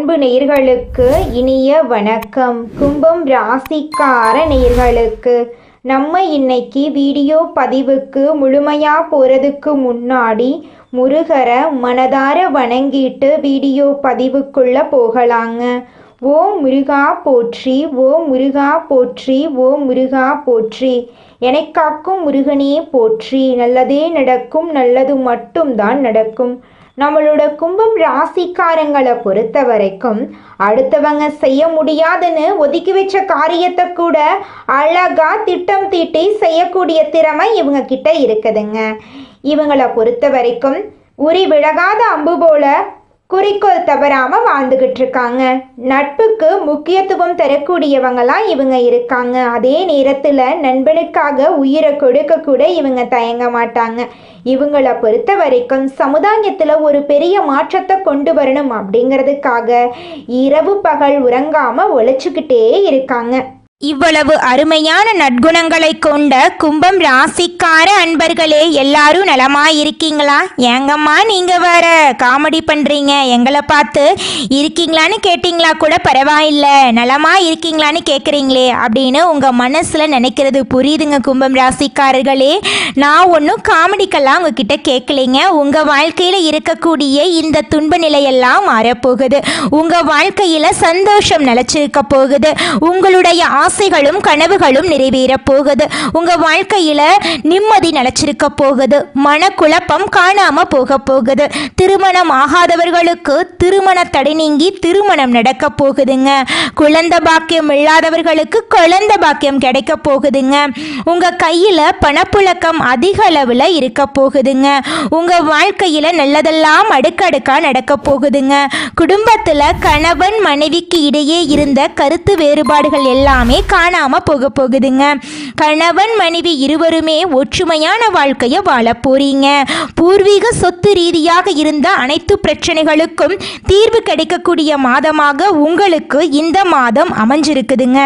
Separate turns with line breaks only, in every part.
அன்பு நேயர்களுக்கு இனிய வணக்கம். கும்பம் ராசிக்கார நேயர்களுக்கு நம்ம இன்னைக்கு வீடியோ பதிவுக்கு முழுமையாக போகிறதுக்கு முன்னாடி முருகரை மனதார வணங்கிட்டு வீடியோ பதிவுக்குள்ளே போகலாங்க. ஓ முருகா போற்றி, ஓ முருகா போற்றி, ஓ முருகா போற்றி, எனக்காக்கும் முருகனே போற்றி. நல்லதே நடக்கும், நல்லது மட்டும்தான் நடக்கும். நம்மளோட கும்பம் ராசிக்காரங்களை பொறுத்த வரைக்கும் அடுத்தவங்க செய்ய முடியாதுன்னு ஒதுக்கி வச்ச காரியத்தை கூட அழகா திட்டம் தீட்டி செய்யக்கூடிய திறமை இவங்க கிட்ட இருக்குதுங்க. இவங்களை பொறுத்த வரைக்கும் உரி விலகாத அம்பு போல குறிக்கோள் தவறாமல் வாழ்ந்துக்கிட்டு இருக்காங்க. நட்புக்கு முக்கியத்துவம் தரக்கூடியவங்களாம் இவங்க இருக்காங்க. அதே நேரத்தில் நண்பனுக்காக உயிரை கொடுக்க கூட இவங்க தயங்க மாட்டாங்க. இவங்களை பொறுத்த வரைக்கும் சமுதாயத்தில் ஒரு பெரிய மாற்றத்தை கொண்டு வரணும் அப்படிங்கிறதுக்காக இரவு பகல் உறங்காமல் உழைச்சிக்கிட்டே இருக்காங்க.
இவ்வளவு அருமையான நற்குணங்களை கொண்ட கும்பம் ராசிக்கார அன்பர்களே, எல்லாரும் நலமா இருக்கீங்களா? ஏங்கம்மா நீங்க வேற காமெடி பண்றீங்க, எங்களை பார்த்து இருக்கீங்களான்னு கேட்டீங்களா கூட பரவாயில்ல, நலமா இருக்கீங்களான்னு கேட்குறீங்களே அப்படின்னு உங்க மனசுல நினைக்கிறது புரியுதுங்க கும்பம் ராசிக்காரர்களே. நான் ஒன்றும் காமெடிக்கெல்லாம் உங்ககிட்ட கேட்கலைங்க. உங்க வாழ்க்கையில இருக்கக்கூடிய இந்த துன்ப நிலையெல்லாம் மாறப்போகுது. உங்க வாழ்க்கையில சந்தோஷம் நிலைச்சிருக்க போகுது. உங்களுடைய ஆசைகளும் கனவுகளும் நிறைவேற போகுது. உங்க வாழ்க்கையில நிம்மதி நிலைச்சிருக்க போகுது. மனக்குழப்பம் காணாம போக போகுது. திருமணம் ஆகாதவர்களுக்கு திருமண தடை நீங்கி திருமணம் நடக்க போகுதுங்க. குழந்தை பாக்கியம் இல்லாதவர்களுக்கு குழந்தை பாக்கியம் கிடைக்க போகுதுங்க. உங்க கையில பணப்புழக்கம் அதிக அளவுல இருக்க போகுதுங்க. உங்க வாழ்க்கையில நல்லதெல்லாம் அடுக்கடுக்கா நடக்க போகுதுங்க. குடும்பத்துல கணவன் மனைவிக்கு இடையே இருந்த கருத்து வேறுபாடுகள் எல்லாமே காணாம போக போகுதுங்க. கணவன் மனைவி இருவருமே ஒற்றுமையான வாழ்க்கையை வாழ போறீங்க. பூர்வீக சொத்து ரீதியாக இருந்த அனைத்து பிரச்சனைகளுக்கும் தீர்வு கிடைக்கக்கூடிய மாதமாக உங்களுக்கு இந்த மாதம் அமைஞ்சிருக்குதுங்க.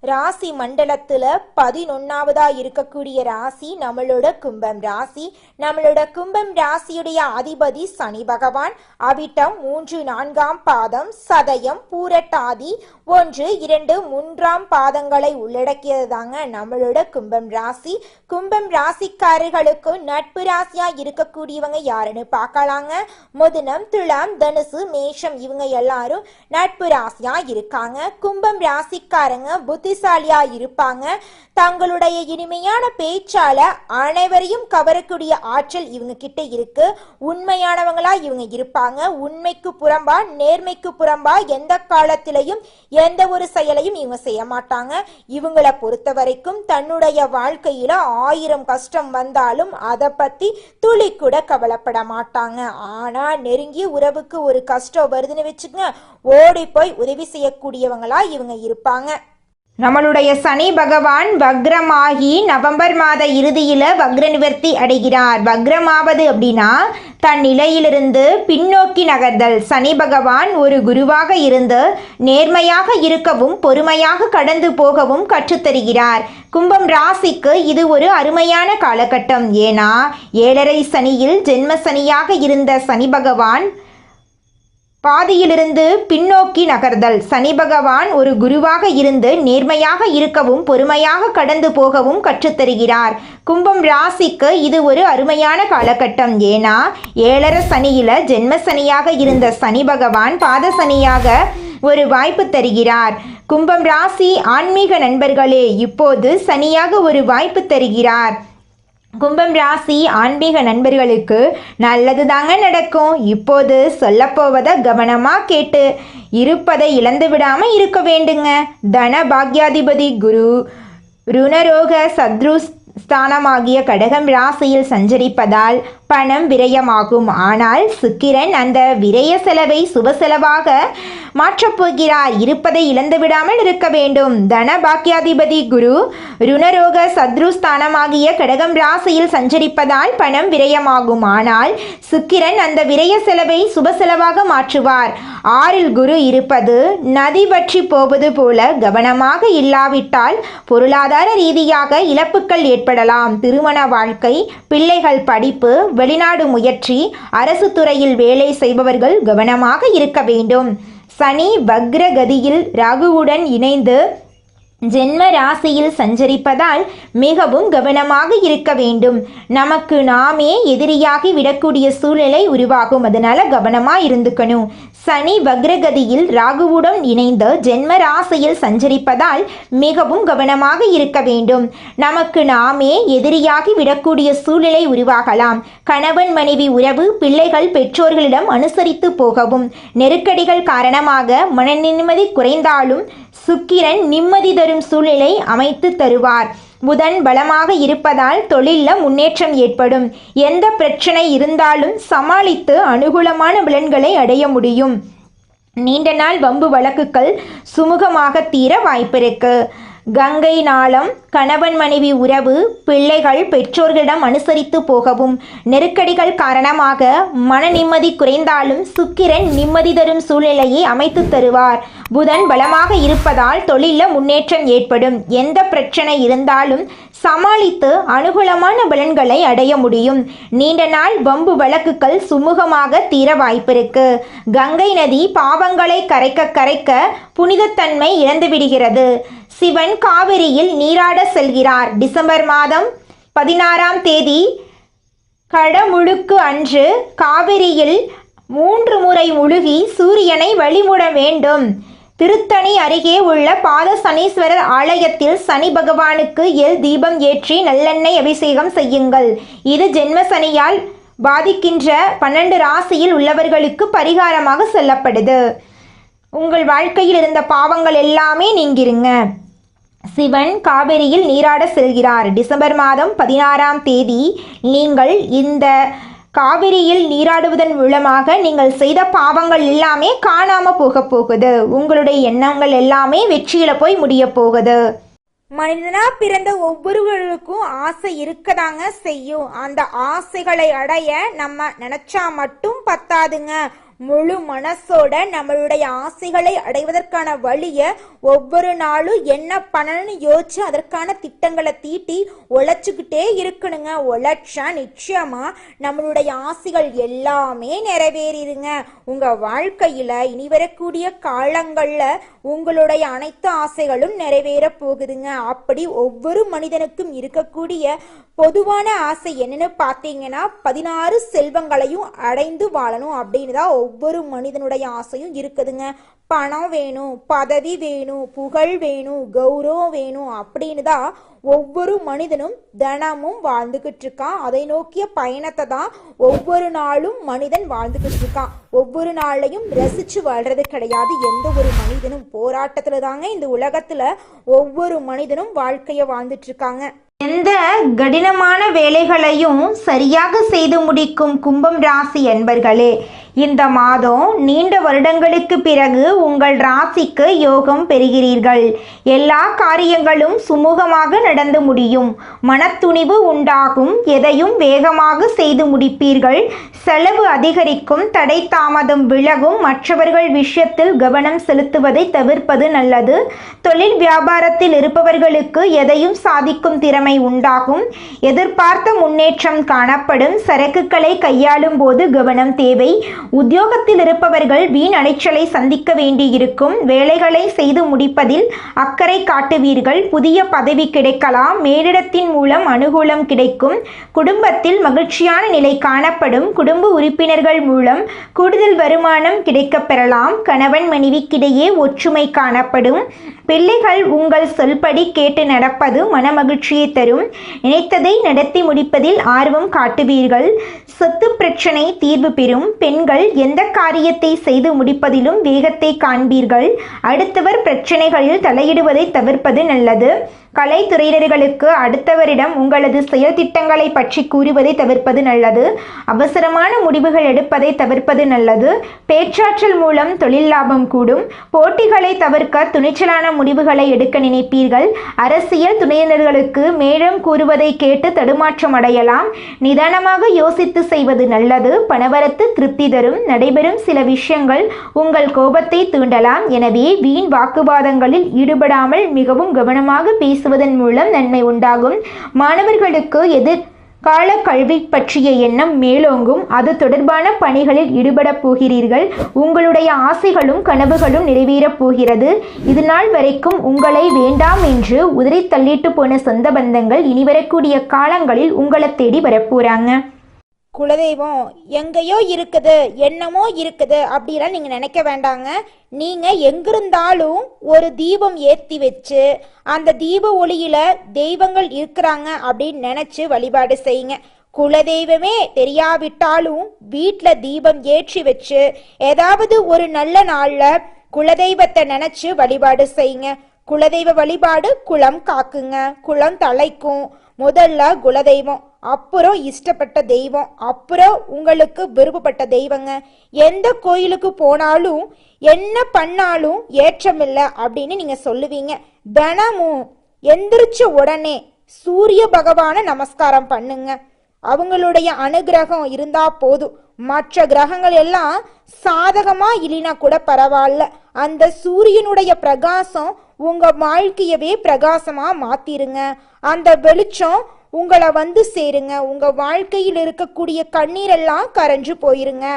ராசி மண்டலத்துல 11வதா இருக்கக்கூடிய ராசி நம்மளோட கும்பம் ராசி. நம்மளோட கும்பம் ராசியுடைய அதிபதி சனி பகவான். அவிட்டம் 3, 4ஆம் பாதம், சதயம், பூரட்டாதி 1, 2, 3ஆம் பாதங்களை உள்ளடக்கியது தாங்க நம்மளோட கும்பம் ராசி. கும்பம் ராசிக்காரர்களுக்கு நட்பு ராசியா இருக்கக்கூடியவங்க யாருன்னு பார்க்கலாங்க. மிதுனம், துலாம், தனுசு, மேஷம் இவங்க எல்லாரும் நட்பு ராசியா இருக்காங்க. கும்பம் ராசிக்காரங்க புத்திசாலியா இருப்பாங்க. தங்களுடைய இனிமையான பேச்சால அனைவரையும் கவரக்கூடிய ஆற்றல் இவங்க கிட்ட இருக்கு. உண்மையானவங்களா இவங்க இருப்பாங்க. உண்மைக்கு புறம்பா நேர்மைக்கு புறம்பா எந்த காலத்திலையும் எந்த ஒரு செயலையும் இவங்க செய்ய மாட்டாங்க. இவங்களை பொறுத்த வரைக்கும் தன்னுடைய வாழ்க்கையில 1000 கஷ்டம் வந்தாலும் அதை பத்தி துளி கூட கவலைப்பட மாட்டாங்க. ஆனா நெருங்கிய உறவுக்கு ஒரு கஷ்டம் வருதுன்னு வச்சுக்கோங்க, ஓடி போய் உதவி செய்யக்கூடியவங்களா இவங்க இருப்பாங்க.
நம்மளுடைய சனி பகவான் வக்ரமாகி நவம்பர் மாத இறுதியில் வக்ர நிவர்த்தி அடைகிறார். வக்ரமாவது அப்படின்னா தன் நிலையிலிருந்து பின்னோக்கி நகர்தல். சனி பகவான் ஒரு குருவாக இருந்து நேர்மையாக இருக்கவும் பொறுமையாக கடந்து போகவும் கற்றுத்தருகிறார். கும்பம் ராசிக்கு இது ஒரு அருமையான காலகட்டம். ஏன்னா 7.5 சனியில் ஜென்ம சனியாக இருந்த சனி பகவான் பாதியிலிருந்து பின்னோக்கி நகர்தல். சனி பகவான் ஒரு குருவாக இருந்து நேர்மையாக இருக்கவும் பொறுமையாக கடந்து போகவும் கற்றுத்தருகிறார். கும்பம் ராசிக்கு இது ஒரு அருமையான காலகட்டம். ஏன்னா 7.5 சனியில ஜென்ம சனியாக இருந்த சனி பகவான் பாத சனியாக ஒரு வாய்ப்பு தருகிறார். கும்பம் ராசி ஆன்மீக நண்பர்களே, இப்போது சனியாக ஒரு வாய்ப்பு தருகிறார். கும்பம் ராசி ஆன்மீக நண்பர்களுக்கு நல்லது தாங்க நடக்கும். இப்போது சொல்லப்போவதை கவனமாக கேட்டு இருப்பதை இழந்து விடாமல் இருக்க வேண்டுங்க. தன பாக்யாதிபதி குரு ருணரோக சத்ரு ஸ்தானமாகிய கடகம் ராசியில் சஞ்சரிப்பதால் பணம் விரயமாகும். ஆனால் சுக்கிரன் அந்த விரய செலவை சுப செலவாக
மாற்றப் போகிறார். இருப்பதை இழந்து விடாமல் இருக்க வேண்டும். தன பாக்கியாதிபதி குரு ருணரோக சத்ருஸ்தானமாகிய கடகம் ராசியில் சஞ்சரிப்பதால் பணம் விரயமாகும். ஆனால் சுக்கிரன் அந்த விரய செலவை சுப செலவாக மாற்றுவார். 6இல் குரு இருப்பது நதி வற்றி போவது போல. கவனமாக இல்லாவிட்டால் பொருளாதார ரீதியாக இழப்புகள் ஏற்படலாம். திருமண வாழ்க்கை, பிள்ளைகள் படிப்பு, வெளிநாடு முயற்சி, அரசு துறையில் வேலை செய்பவர்கள் கவனமாக இருக்க வேண்டும். சனி வக்ர கதியில் ராகுவுடன் இணைந்து ஜென்ம ராசியில் சஞ்சரிப்பதால் மிகவும் கவனமாக இருக்க வேண்டும். நமக்கு நாமே எதிரியாகி விடக்கூடிய சூழ்நிலை உருவாகும். அதனால கவனமாக இருந்துக்கணும். சனி வக்ரகதியில் ராகுவுடன் இணைந்து ஜென்ம ராசியில் சஞ்சரிப்பதால் மிகவும் கவனமாக இருக்க வேண்டும். நமக்கு நாமே எதிரியாகி விடக்கூடிய சூழ்நிலை உருவாகலாம். கணவன் மனைவி உறவு, பிள்ளைகள் பெற்றோர்களிடம் அனுசரித்து போகவும். நெருக்கடிகள் காரணமாக மன நிம்மதி குறைந்தாலும் சுக்கிரன் நிம்மதி தரும் சூழ்நிலை அமைத்து தருவார். புதன் பலமாக இருப்பதால் தொழிலில் முன்னேற்றம் ஏற்படும். எந்த பிரச்சனை இருந்தாலும் சமாளித்து அனுகூலமான பலன்களை அடைய முடியும். நீண்ட நாள் வம்பு வழக்குகள் சுமூகமாக தீர வாய்ப்பிருக்கு. கங்கை நாளம், கணவன் மனைவி உறவு, பிள்ளைகள் பெற்றோர்களிடம் அனுசரித்து போகவும். நெருக்கடிகள் காரணமாக மன நிம்மதி குறைந்தாலும் சுக்கிரன் நிம்மதி தரும் சூழ்நிலையை அமைத்து தருவார். புதன் பலமாக இருப்பதால் தொழிலில் முன்னேற்றம் ஏற்படும். எந்த பிரச்சனை இருந்தாலும் சமாளித்து அனுகூலமான பலன்களை அடைய முடியும். நீண்ட நாள் வம்பு வழக்குகள் சுமூகமாக தீர வாய்ப்பிருக்கு. கங்கை நதி பாவங்களை கரைக்க கரைக்க புனிதத்தன்மை இழந்துவிடுகிறது. சிவன் காவிரியில் நீராட செல்கிறார். டிசம்பர் மாதம் 16ஆம் தேதி கடமுழுக்கு அன்று காவிரியில் 3 முறை முழுகி சூரியனை வழிபட வேண்டும். திருத்தணி அருகே உள்ள பாத சனீஸ்வரர் ஆலயத்தில் சனி பகவானுக்கு எல் தீபம் ஏற்றி நல்லெண்ணெய் அபிஷேகம் செய்யுங்கள். இது ஜென்ம சனியால் பாதிக்கின்ற 12 ராசியில் உள்ளவர்களுக்கு பரிகாரமாக சொல்லப்படுது. உங்கள் வாழ்க்கையில் இருந்த பாவங்கள் எல்லாமே நீங்கிருங்க. சிவன் காவிரியில் நீராட செல்கிறார். டிசம்பர் மாதம் 16ஆம் தேதி நீங்கள் இந்த காவிரியில் நீராடுவதன் மூலமாக நீங்கள் செய்த பாவங்கள் எல்லாமே காணாம போகுது. உங்களுடைய எண்ணங்கள் எல்லாமே வெற்றியில போய் முடிய போகுது.
மனிதனா பிறந்த ஒவ்வொருவருக்கும் ஆசை இருக்கதாங்க செய்யும். அந்த ஆசைகளை அடைய நம்ம நினைச்சா மட்டும் பத்தாதுங்க. முழு மனசோட நம்மளுடைய ஆசைகளை அடைவதற்கான வழியை ஒவ்வொரு நாளும் என்ன பண்ணணும்னு யோசிச்சு அதற்கான திட்டங்களை தீட்டி உழைச்சிக்கிட்டே இருக்கணுங்க. உழைச்சா நிச்சயமா நம்மளுடைய ஆசைகள் எல்லாமே நிறைவேறிடுங்க. உங்க வாழ்க்கையில இனி வரக்கூடிய காலங்கள்ல உங்களுடைய அனைத்து ஆசைகளும் நிறைவேற போகுதுங்க. அப்படி ஒவ்வொரு மனிதனுக்கும் இருக்கக்கூடிய பொதுவான ஆசை என்னன்னு பார்த்தீங்கன்னா 16 செல்வங்களையும் அடைந்து வாழணும் அப்படின்னு தான் ஒவ்வொரு மனிதனுடைய ஆசையும் இருக்குதுங்க. பணம் வேணும், பதவி வேணும், புகழ் வேணும், கௌரவம் வேணும் அப்படின்னு தான் ஒவ்வொரு மனிதனும் தினமும் வாழ்ந்துகிட்டு இருக்கான். அதை நோக்கிய பயணத்தை தான் ஒவ்வொரு நாளும் மனிதன் வாழ்ந்துகிட்டு இருக்கான். ஒவ்வொரு நாளையும் ரசிச்சு வாழ்றது கிடையாது. எந்த ஒரு மனிதனும் போராட்டத்துல தாங்க இந்த உலகத்துல ஒவ்வொரு மனிதனும் வாழ்க்கைய வாழ்ந்துட்டு இருக்காங்க.
எந்த கடினமான வேலைகளையும் சரியாக செய்து முடிக்கும் கும்பம் ராசி என்பர்களே, இந்த மாதம் நீண்ட வருடங்களுக்கு பிறகு உங்கள் ராசிக்கு யோகம் பெறுகிறீர்கள். எல்லா காரியங்களும் சுமூகமாக நடந்து முடியும். மனத்துணிவு உண்டாகும். எதையும் வேகமாக செய்து முடிப்பீர்கள். செலவு அதிகரிக்கும். தடை தாமதம் விலகும். மற்றவர்கள் விஷயத்தில் கவனம் செலுத்துவதை தவிர்ப்பது நல்லது. தொழில் வியாபாரத்தில் இருப்பவர்களுக்கு எதையும் சாதிக்கும் திறமை உண்டாகும். எதிர்பார்த்த முன்னேற்றம் காணப்படும். சரக்குகளை கையாளும் போது கவனம் தேவை. உத்தியோகத்தில் இருப்பவர்கள் வீண் அலைச்சலை சந்திக்க வேண்டியிருக்கும். வேலைகளை செய்து முடிப்பதில் அக்கறை காட்டுவீர்கள். புதிய பதவி கிடைக்கலாம். மேலிடத்தின் மூலம் அனுகூலம் கிடைக்கும். குடும்பத்தில் மகிழ்ச்சியான நிலை காணப்படும். குடும்ப உறுப்பினர்கள் மூலம் கூடுதல் வருமானம் கிடைக்கப் பெறலாம். கணவன் மனைவிக்கிடையே ஒற்றுமை காணப்படும். பிள்ளைகள் உங்கள் சொல்படி கேட்டு நடப்பது மனமகிழ்ச்சியை தரும். நினைத்ததை நடத்தி முடிப்பதில் ஆர்வம் காட்டுவீர்கள். சொத்து பிரச்சனை தீர்வு பெறும். பெண்கள் எந்த காரியத்தை செய்து முடிப்பதிலும் வேகத்தை காண்பீர்கள். அடுத்தவர் பிரச்சனைகளில் தலையிடுவதை தவிர்ப்பது நல்லது. கலைத்துறையினர்களுக்கு அடுத்தவரிடம் உங்களது செயல் திட்டங்களை பற்றி கூறுவதை தவிர்ப்பது நல்லது. அவசரமான முடிவுகள் எடுப்பதை தவிர்ப்பது நல்லது. பேச்சாற்றல் மூலம் தொழில் லாபம் கூடும். போட்டிகளை தவிர்க்க துணிச்சலான முடிவுகளை எடுக்க நினைப்பீர்கள். அரசியல் துணையினர்களுக்கு மேலும் கூறுவதை கேட்டு தடுமாற்றம் அடையலாம். நிதானமாக யோசித்து செய்வது நல்லது. பணவரத்து திருப்தி தரும். நடைபெறும் சில விஷயங்கள் உங்கள் கோபத்தை தூண்டலாம். எனவே வீண் வாக்குவாதங்களில் ஈடுபடாமல் மிகவும் கவனமாக பேசுவதன் மூலம் நன்மை உண்டாகும். மாணவர்களுக்கு எதிர்கால கல்வி பற்றிய எண்ணம் மேலோங்கும். அது தொடர்பான பணிகளில் ஈடுபடப் போகிறீர்கள். உங்களுடைய ஆசைகளும் கனவுகளும் நிறைவேறப் போகிறது. இது நாள் வரைக்கும் உங்களை வேண்டாம் என்று உதறி தள்ளிட்டு போன சொந்த பந்தங்கள் இனி வரக்கூடிய காலங்களில் உங்களை தேடி வரப்போறாங்க.
குலதெய்வம் எங்கேயோ இருக்குது, என்னமோ இருக்குது அப்படிலாம் நீங்கள் நினைக்க வேண்டாங்க. நீங்கள் எங்கிருந்தாலும் ஒரு தீபம் ஏற்றி வச்சு அந்த தீப ஒளியில் தெய்வங்கள் இருக்கிறாங்க அப்படின்னு நினச்சி வழிபாடு செய்யுங்க. குலதெய்வமே தெரியாவிட்டாலும் வீட்டில் தீபம் ஏற்றி வச்சு ஏதாவது ஒரு நல்ல நாளில் குலதெய்வத்தை நினச்சி வழிபாடு செய்யுங்க. குலதெய்வ வழிபாடு குலம் காக்குங்க, குலம் தலைக்கும். முதல்ல குலதெய்வம், அப்புறம் இஷ்டப்பட்ட தெய்வம், அப்புறம் உங்களுக்கு விருப்பப்பட்ட தெய்வங்க. எந்த கோயிலுக்கு போனாலும் என்ன பண்ணாலும் ஏற்றமில்லை அப்படின்னு நீங்க சொல்லுவீங்க. தினமும் எந்திரிச்ச உடனே சூரிய பகவானை நமஸ்காரம் பண்ணுங்க. அவங்களுடைய அனுகிரகம் இருந்தா போதும். மற்ற கிரகங்கள் எல்லாம் சாதகமா இல்லைனா கூட பரவாயில்ல. அந்த சூரியனுடைய பிரகாசம் உங்க வாழ்க்கையவே பிரகாசமா மாத்திருங்க. அந்த வெளிச்சம் உங்களை வந்து சேருங்க. உங்க வாழ்க்கையில் இருக்கக்கூடிய கண்ணீரெல்லாம் கரைஞ்சு போயிருங்க.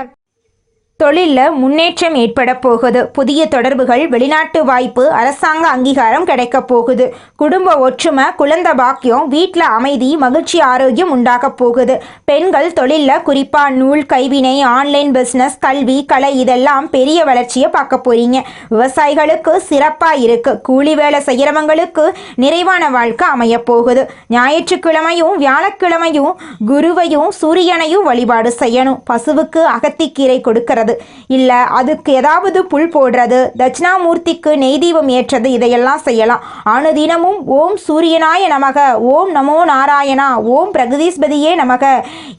தொழிலில் முன்னேற்றம் ஏற்பட போகுது. புதிய தொடர்புகள், வெளிநாட்டு வாய்ப்பு, அரசாங்க அங்கீகாரம் கிடைக்க போகுது. குடும்ப ஒற்றுமை, குழந்தை பாக்கியம், வீட்டில் அமைதி, மகிழ்ச்சி, ஆரோக்கியம் உண்டாக போகுது. பெண்கள் தொழிலில் குறிப்பாக நூல், கைவினை, ஆன்லைன் பிஸ்னஸ், கல்வி, கலை இதெல்லாம் பெரிய வளர்ச்சியை பார்க்க போறீங்க. விவசாயிகளுக்கு சிறப்பாக இருக்கு. கூலி வேலை செய்கிறவங்களுக்கு நிறைவான வாழ்க்கை அமைய போகுது. ஞாயிற்றுக்கிழமையும் வியாழக்கிழமையும் குருவையும் சூரியனையும் வழிபாடு செய்யணும். பசுவுக்கு அகத்திக்கீரை கொடுக்கிறது இல்ல, அதுக்கு ஏதாவது புல் போடுறது, தட்சிணாமூர்த்திக்கு நெய் தீபம் ஏற்றது, இதையெல்லாம் செய்யலாம். அனுதினமும் ஓம் சூரியனாய நமக, ஓம் நமோ நாராயணா, ஓம் பிரகதீஸ்பதியே நமக,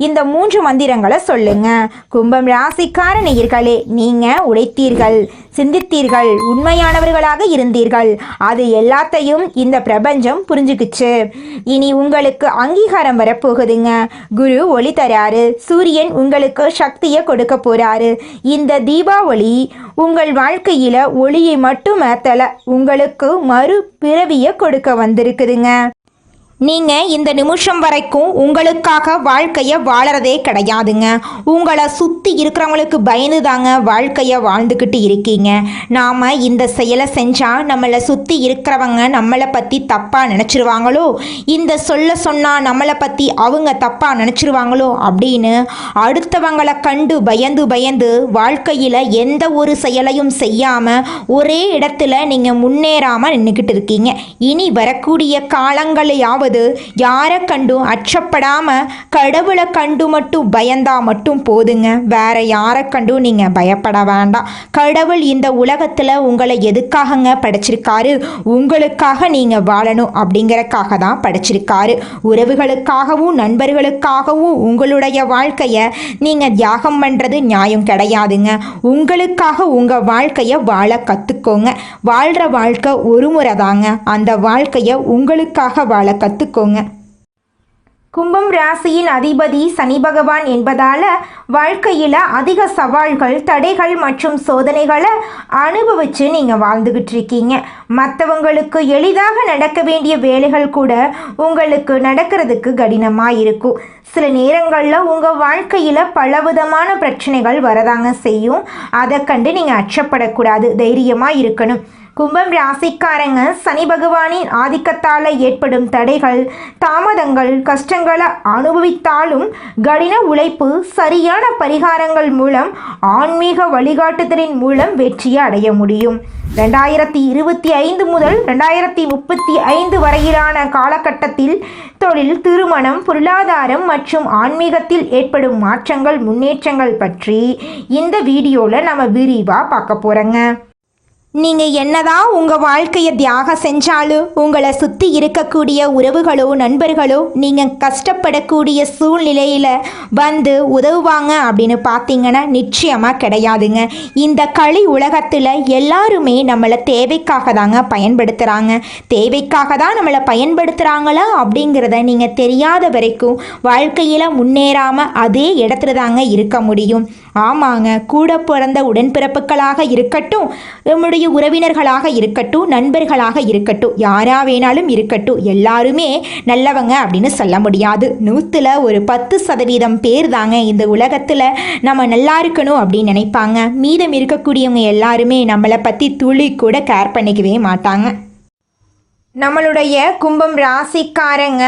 இந்த 3 மந்திரங்களை சொல்லுங்க. கும்பம் ராசிக்கார நேயர்களே, நீங்க உழைத்தீர்கள், சிந்தித்தீர்கள், உண்மையானவர்களாக இருந்தீர்கள். அது எல்லாத்தையும் இந்த பிரபஞ்சம் புரிஞ்சுக்குச்சு. இனி உங்களுக்கு அங்கீகாரம் வரப்போகுதுங்க. குரு ஒளி தராரு. சூரியன் உங்களுக்கு சக்தியை கொடுக்க போறாரு. இந்த தீபாவளி உங்கள் வாழ்க்கையில ஒளியை மட்டும் ஏத்தல, உங்களுக்கு மறு பிறவியை கொடுக்க வந்திருக்குதுங்க. நீங்கள் இந்த நிமிஷம் வரைக்கும் உங்களுக்காக வாழ்க்கையை வாழறதே கிடையாதுங்க. உங்களை சுற்றி இருக்கிறவங்களுக்கு பயந்து தாங்க வாழ்க்கையை வாழ்ந்துக்கிட்டு இருக்கீங்க. நாம் இந்த செயலை செஞ்சால் நம்மளை சுற்றி இருக்கிறவங்க நம்மளை பற்றி தப்பாக நினச்சிருவாங்களோ, இந்த சொன்னால் நம்மளை பற்றி அவங்க தப்பாக நினச்சிருவாங்களோ அப்படின்னு அடுத்தவங்களை கண்டு பயந்து பயந்து வாழ்க்கையில் எந்த ஒரு செயலையும் செய்யாமல் ஒரே இடத்துல நீங்கள் முன்னேறாமல் நின்றுக்கிட்டு இருக்கீங்க. இனி வரக்கூடிய காலங்களையாவது யாரை கண்டும் அச்சப்படாம கடவுளை கண்டு மட்டும் பயந்தா மட்டும் போதுங்க. வேற யாரை கண்டும் நீங்க பயப்பட வேண்டாம். கடவுள் இந்த உலகத்துல உங்களை எதுக்காகங்க படைச்சிருக்காரு? உங்களுக்காக நீங்க வாழணும் அப்படிங்கறக்காக தான் படைச்சிருக்காரு. உறவுகளுக்காகவும் நண்பர்களுக்காகவும் உங்களுடைய வாழ்க்கைய நீங்க தியாகம் பண்றது நியாயம் கிடையாதுங்க. உங்களுக்காக உங்க வாழ்க்கைய வாழ கத்துக்கோங்க. வாழ்ற வாழ்க்கை ஒரு முறை தாங்க. அந்த வாழ்க்கைய உங்களுக்காக வாழ கத்துக்கோங்க. கும்பம் ராசியின் அதிபதி சனி பகவான் என்பதால வாழ்க்கையில் அதிக சவால்கள், தடைகள் மற்றும் சோதனைகளை அனுபவித்து நீங்கள் வாழ்ந்துக்கிட்டு இருக்கீங்க. மற்றவங்களுக்கு எளிதாக நடக்க வேண்டிய வேலைகள் கூட உங்களுக்கு நடக்கிறதுக்கு கடினமாக இருக்கும். சில நேரங்களில் உங்கள் வாழ்க்கையில் பலவிதமான பிரச்சனைகள் வரதாங்க செய்யும். அதை கண்டு நீங்கள் அச்சப்படக்கூடாது, தைரியமாக இருக்கணும். கும்பம் ராசிக்காரங்க சனி பகவானின் ஆதிக்கத்தால் ஏற்படும் தடைகள், தாமதங்கள், கஷ்டங்களை அனுபவித்தாலும் கடின உழைப்பு, சரியான பரிகாரங்கள் மூலம் ஆன்மீக வழிகாட்டுதலின் மூலம் வெற்றியை அடைய முடியும். 2025 முதல் 2035 வரையிலான காலகட்டத்தில் தொழில், திருமணம், பொருளாதாரம் மற்றும் ஆன்மீகத்தில் ஏற்படும் மாற்றங்கள், முன்னேற்றங்கள் பற்றி இந்த வீடியோவில் நம்ம விரிவாக பார்க்க போகிறோங்க.
நீங்கள் என்னதான் உங்கள் வாழ்க்கையை தியாகம் செஞ்சாலும் உங்களை சுற்றி இருக்கக்கூடிய உறவுகளோ நண்பர்களோ நீங்கள் கஷ்டப்படக்கூடிய சூழ்நிலையில் வந்து உதவுவாங்க அப்படின்னு பார்த்தீங்கன்னா நிச்சயமாக கிடையாதுங்க. இந்த களி உலகத்தில் எல்லாருமே நம்மளை தேவைக்காக தாங்க பயன்படுத்துகிறாங்க. தேவைக்காக தான் நம்மளை பயன்படுத்துகிறாங்களா அப்படிங்கிறத நீங்கள் தெரியாத வரைக்கும் வாழ்க்கையில் முன்னேறாமல் அதே இடத்துல தாங்க இருக்க முடியும். ஆமாங்க, கூட பிறந்த உடன்பிறப்புகளாக இருக்கட்டும், நம்முடைய உறவினர்களாக இருக்கட்டும், நண்பர்களாக இருக்கட்டும், யாரா வேணாலும் இருக்கட்டும், எல்லாருமே நல்லவங்க அப்படின்னு சொல்ல முடியாது. 100ல் ஒரு 10% பேர் தாங்க இந்த உலகத்தில் நம்ம நல்லா இருக்கணும் அப்படின்னு நினைப்பாங்க. மீதம் இருக்கக்கூடியவங்க எல்லாருமே நம்மளை பற்றி துளி கூட கேர் பண்ணிக்கவே மாட்டாங்க. நம்மளுடைய கும்பம் ராசிக்காரங்க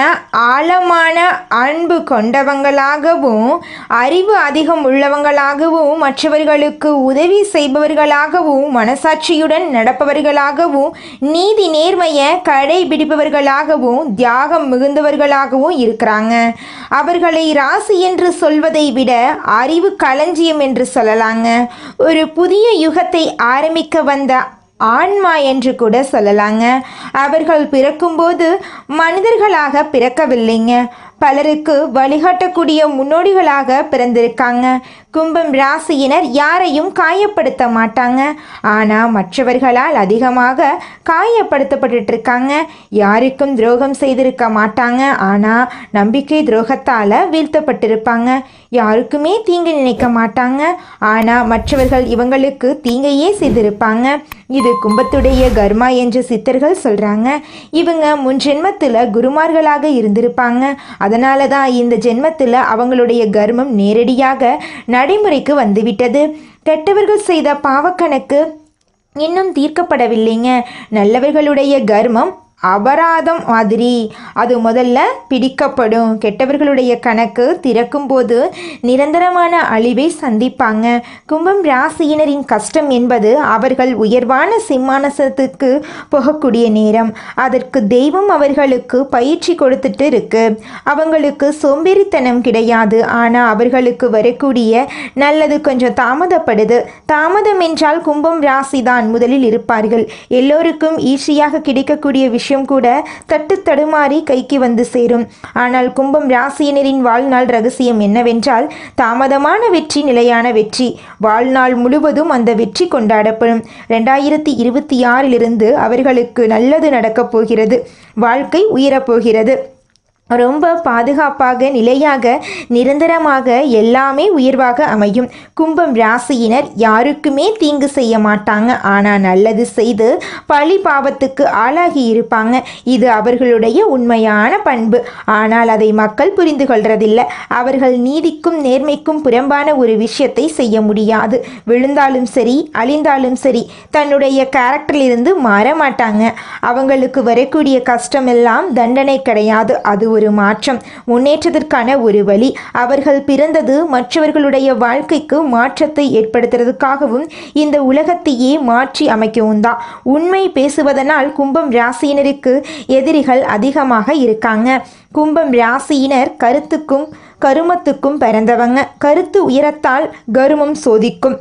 ஆழமான அன்பு கொண்டவங்களாகவும் அறிவு அதிகம் உள்ளவங்களாகவும் மற்றவர்களுக்கு உதவி செய்பவர்களாகவும் மனசாட்சியுடன் நடப்பவர்களாகவும் நீதி நேர்மையை கடைபிடிப்பவர்களாகவும் தியாகம் மிகுந்தவர்களாகவும் இருக்கிறாங்க. அவர்களை ராசி என்று சொல்வதை விட அறிவு களஞ்சியம் என்று சொல்லலாங்க. ஒரு புதிய யுகத்தை ஆரம்பிக்க வந்த ஆன்மா என்று கூட சொல்லலாங்க. அவர்கள் பிறக்கும்போது மனிதர்களாக பிறக்கவில்லைங்க, பலருக்கு வழிகாட்டக்கூடிய முன்னோடிகளாக பிறந்திருக்காங்க. கும்பம் ராசியினர் யாரையும் காயப்படுத்த மாட்டாங்க, ஆனால் மற்றவர்களால் அதிகமாக காயப்படுத்தப்பட்டு இருக்காங்க. யாருக்கும் துரோகம் செய்திருக்க மாட்டாங்க, ஆனால் நம்பிக்கை துரோகத்தால் வீழ்த்தப்பட்டிருப்பாங்க. யாருக்குமே தீங்கு நினைக்க மாட்டாங்க, ஆனால் மற்றவர்கள் இவங்களுக்கு தீங்கையே செய்திருப்பாங்க. இது கும்பத்துடைய கர்மா என்று சித்தர்கள் சொல்கிறாங்க. இவங்க முன் ஜென்மத்தில் குருமார்களாக இருந்திருப்பாங்க. அதனால தான் இந்த ஜென்மத்தில் அவங்களுடைய கர்மம் நேரடியாக நடைமுறைக்கு வந்துவிட்டது. கெட்டவர்கள் செய்த பாவக்கணக்கு இன்னும் தீர்க்கப்படவில்லைங்க. நல்லவர்களுடைய கர்மம் அபராதம் மாதிரி அது முதல்ல பிடிக்கப்படும். கெட்டவர்களுடைய கணக்கு திறக்கும்போது நிரந்தரமான அழிவை சந்திப்பாங்க. கும்பம் ராசியினரின் கஷ்டம் என்பது அவர்கள் உயர்வான சிம்மாசனத்துக்கு போகக்கூடிய நேரம். அதற்கு தெய்வம் அவர்களுக்கு பயிற்சி கொடுத்துட்டு இருக்கு. அவங்களுக்கு சோம்பேறித்தனம் கிடையாது, ஆனால் அவர்களுக்கு வரக்கூடிய நல்லது கொஞ்சம் தாமதப்படுது. தாமதம் என்றால் கும்பம் ராசி தான் முதலில் இருப்பார்கள். எல்லோருக்கும் ஈஸியாக கிடைக்கக்கூடிய விஷயம் கூட தட்டு தடுமாறி கைக்கு வந்து சேரும். ஆனால் கும்பம் ராசியினரின் வாழ்நாள் ரகசியம் என்னவென்றால் தாமதமான வெற்றி நிலையான வெற்றி. வாழ்நாள் முழுவதும் அந்த வெற்றி கொண்டாடப்படும். 2026 அவர்களுக்கு நல்லது நடக்கப் போகிறது. வாழ்க்கை உயரப்போகிறது. ரொம்ப பாதுகாப்பாக நிலையாக நிரந்தரமாக எல்லாமே உயர்வாக அமையும். கும்பம் ராசியினர் யாருக்குமே தீங்கு செய்ய மாட்டாங்க, ஆனால் நல்லது செய்து பழி பாவத்துக்கு ஆளாகி இருப்பாங்க. இது அவர்களுடைய உண்மையான பண்பு. ஆனால் அதை மக்கள் புரிந்து கொள்றதில்லை. அவர்கள் நீதிக்கும் நேர்மைக்கும் புறம்பான ஒரு விஷயத்தை செய்ய முடியாது. விழுந்தாலும் சரி அழிந்தாலும் சரி தன்னுடைய கேரக்டரிலிருந்து மாற மாட்டாங்க. அவங்களுக்கு வரக்கூடிய கஷ்டமெல்லாம் தண்டனை கிடையாது, அது ஒரு மாற்றம், முன்னேற்றத்திற்கான ஒரு வழி. அவர்கள் பிறந்தது மற்றவர்களுடைய வாழ்க்கைக்கு மாற்றத்தை ஏற்படுத்துறதுக்காகவும் இந்த உலகத்தையே மாற்றி அமைக்கவும் தான். உண்மை பேசுவதனால் கும்பம் ராசியினருக்கு எதிரிகள் அதிகமாக இருக்காங்க. கும்பம் ராசியினர் கருத்துக்கும் கருமத்துக்கும் பிறந்தவங்க. கருத்து உயரத்தால் கருமம் சோதிக்கும்.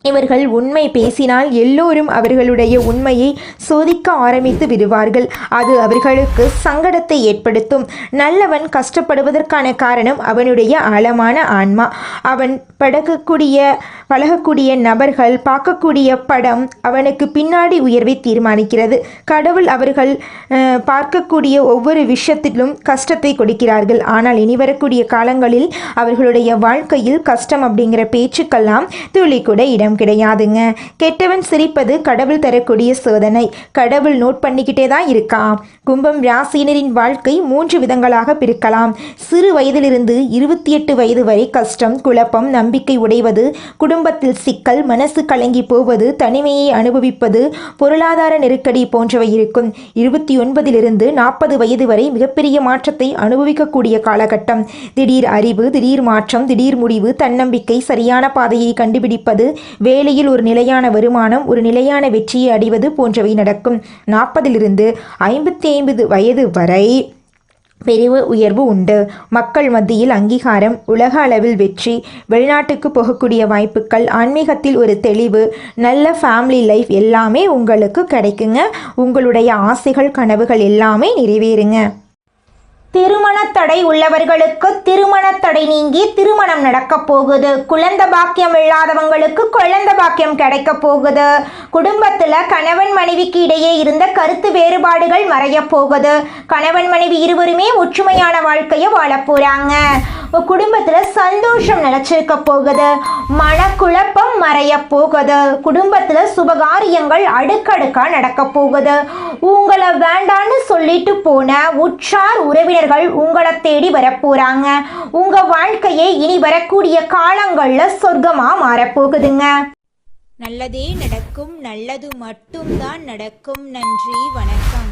இவர்கள் உண்மை பேசினால் எல்லோரும் அவர்களுடைய உண்மையை சோதிக்க ஆரம்பித்து விடுவார்கள். அது அவர்களுக்கு சங்கடத்தை ஏற்படுத்தும். நல்லவன் கஷ்டப்படுவதற்கான காரணம் அவனுடைய ஆழமான ஆன்மா. அவன் பழகக்கூடிய நபர்கள் பார்க்கக்கூடிய படம் அவனுக்கு பின்னாடி உயர்வை தீர்மானிக்கிறது. கடவுள் அவர்கள் பார்க்கக்கூடிய ஒவ்வொரு விஷயத்திலும் கஷ்டத்தை கொடுக்கிறார்கள். ஆனால் இனி வரக்கூடிய காலங்களில் அவர்களுடைய வாழ்க்கையில் கஷ்டம் அப்படிங்கிற பேச்சுக்கெல்லாம் துளி கூட இடம் கிடையாதுங்க. கெட்டவன் சிரிப்பது கடவுள் தரக்கூடிய சோதனை. கடவுள் நோட் பண்ணிக்கிட்டே தான் இருக்கான். கும்பம் ராசியினரின் வாழ்க்கை 3 விதங்களாக பிரிக்கலாம். சிறு வயதிலிருந்து 28 வயது வரை கஷ்டம், குழப்பம், நம்பிக்கை உடைவது, குடும்பத்தில் சிக்கல், மனசு கலங்கி போவது, தனிமையை அனுபவிப்பது, பொருளாதார நெருக்கடி போன்றவை இருக்கும். 29 40 வயது வரை மிகப்பெரிய மாற்றத்தை அனுபவிக்கக்கூடிய காலகட்டம். திடீர் அறிவு, திடீர் மாற்றம், திடீர் முடிவு, தன்னம்பிக்கை, சரியான பாதையை கண்டுபிடிப்பது, வேலையில் ஒரு நிலையான வருமானம், ஒரு நிலையான வெற்றியை அடைவது போன்றவை நடக்கும். 40 55 வயது வரை
பெரிய உயர்வு உண்டு. மக்கள் மத்தியில் அங்கீகாரம், உலக அளவில் வெற்றி, வெளிநாட்டுக்கு போகக்கூடிய வாய்ப்புகள், ஆன்மீகத்தில் ஒரு தெளிவு, நல்ல ஃபேமிலி லைஃப் எல்லாமே உங்களுக்கு கிடைக்குங்க. உங்களுடைய ஆசைகள், கனவுகள் எல்லாமே நிறைவேறுங்க.
திருமணத்தடை உள்ளவர்களுக்கு திருமணத்தடை நீங்கி திருமணம் நடக்க போகுது. குழந்தை பாக்கியம் இல்லாதவங்களுக்கு குழந்தை பாக்கியம் கிடைக்க போகுது. குடும்பத்தில் கணவன் மனைவிக்கு இடையே இருந்த கருத்து வேறுபாடுகள் மறைய போகுது. கணவன் மனைவி இருவருமே ஒற்றுமையான வாழ்க்கையை வாழ போறாங்க. குடும்பத்தில் சந்தோஷம் நிலைச்சிருக்க போகுது. மனக்குழப்பம் மறைய போகுது. குடும்பத்தில் சுபகாரியங்கள் அடுக்கடுக்கா நடக்க போகுது. உங்களை வேண்டான்னு சொல்லிட்டு போன உற்றார் உறவினர் உங்களை தேடி வரப்போறாங்க. உங்க வாழ்க்கையை இனி வரக்கூடிய காலங்கள்ல சொர்க்கமா மாறப்போகுதுங்க.
நல்லதே நடக்கும், நல்லது மட்டும்தான் நடக்கும். நன்றி, வணக்கம்.